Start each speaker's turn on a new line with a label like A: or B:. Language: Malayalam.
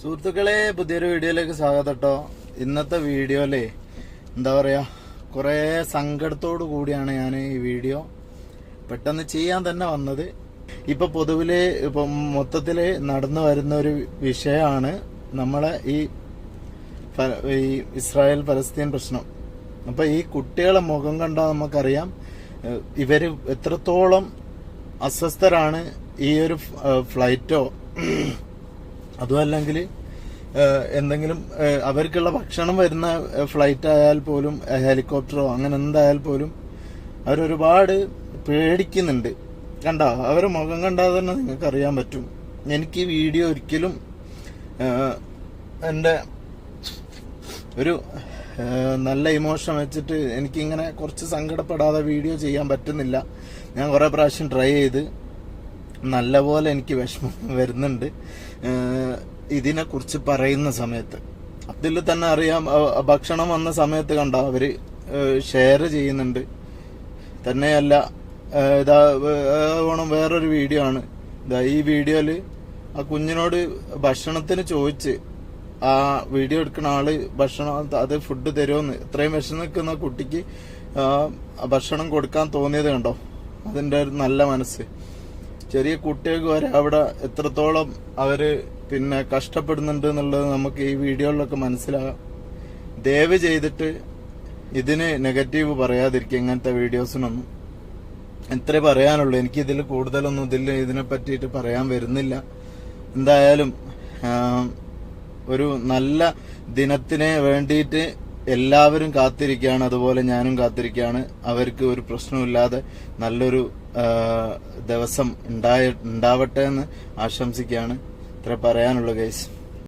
A: സുഹൃത്തുക്കളെ, പുതിയൊരു വീഡിയോയിലേക്ക് സ്വാഗതം കേട്ടോ. ഇന്നത്തെ വീഡിയോയിലെ എന്താ പറയാ, കുറെ സങ്കടത്തോടു കൂടിയാണ് ഞാൻ ഈ വീഡിയോ പെട്ടെന്ന് ചെയ്യാൻ തന്നെ വന്നത്. ഇപ്പൊ പൊതുവില് മൊത്തത്തില് നടന്നു വരുന്ന ഒരു വിഷയമാണ് നമ്മളെ ഈ ഇസ്രായേൽ പലസ്തീൻ പ്രശ്നം. അപ്പൊ ഈ കുട്ടികളെ മുഖം കണ്ടാൽ നമുക്കറിയാം ഇവര് എത്രത്തോളം അസ്വസ്ഥരാണ്. ഈ ഒരു ഫ്ലൈറ്റോ അതും അല്ലെങ്കിൽ എന്തെങ്കിലും അവർക്കുള്ള ഭക്ഷണം വരുന്ന ഫ്ലൈറ്റ് ആയാൽ പോലും, ഹെലികോപ്റ്ററോ അങ്ങനെ എന്തായാൽ പോലും അവരൊരുപാട് പേടിക്കുന്നുണ്ട്. കണ്ടോ, അവരെ മുഖം കണ്ടാൽ തന്നെ നിങ്ങൾക്ക് അറിയാൻ പറ്റും. എനിക്ക് ഈ വീഡിയോ ഒരിക്കലും എൻ്റെ ഒരു നല്ല ഇമോഷൻ വെച്ചിട്ട് എനിക്കിങ്ങനെ കുറച്ച് സങ്കടപ്പെടാതെ വീഡിയോ ചെയ്യാൻ പറ്റുന്നില്ല. ഞാൻ കുറേ പ്രാവശ്യം ട്രൈ ചെയ്ത് നല്ലപോലെ എനിക്ക് വിഷമം വരുന്നുണ്ട് ഇതിനെ കുറിച്ച് പറയുന്ന സമയത്ത്. അതിൽ തന്നെ അറിയാം, ഭക്ഷണം വന്ന സമയത്ത് കണ്ടോ അവര് ഷെയർ ചെയ്യുന്നുണ്ട്. തന്നെയല്ല, ഇതാ വേറൊരു വീഡിയോ ആണ്. ഇതാ ഈ വീഡിയോയില് ആ കുഞ്ഞിനോട് ഭക്ഷണത്തിന് ചോദിച്ച് ആ വീഡിയോ എടുക്കുന്ന ആള് ഭക്ഷണം അത് ഫുഡ് തരുമെന്ന്. ഇത്രയും വിഷം നിൽക്കുന്ന കുട്ടിക്ക് ഭക്ഷണം കൊടുക്കാൻ തോന്നിയത് കണ്ടോ, അതിന്റെ ഒരു നല്ല മനസ്സ്. ചെറിയ കുട്ടികൾക്ക് വരെ അവിടെ എത്രത്തോളം അവര് കഷ്ടപ്പെടുന്നുണ്ട് എന്നുള്ളത് നമുക്ക് ഈ വീഡിയോയിലൊക്കെ മനസ്സിലാകാം. ദയവ് ചെയ്തിട്ട് ഇതിന് നെഗറ്റീവ് പറയാതിരിക്കുക, ഇങ്ങനത്തെ വീഡിയോസിനൊന്നും. ഇത്രേ പറയാനുള്ളൂ. എനിക്ക് ഇതിൽ കൂടുതലൊന്നും ഇതിനെ പറ്റിയിട്ട് പറയാൻ വരുന്നില്ല. എന്തായാലും ഒരു നല്ല ദിനത്തിന് വേണ്ടിയിട്ട് എല്ലാവരും കാത്തിരിക്കുകയാണ്. അതുപോലെ ഞാനും കാത്തിരിക്കുകയാണ്. അവർക്ക് ഒരു പ്രശ്നമില്ലാതെ നല്ലൊരു ദിവസം ഉണ്ടാവട്ടെ എന്ന് ആശംസിക്കുകയാണ്. ഇത്ര പറയാനുള്ളൂ ഗൈസ്.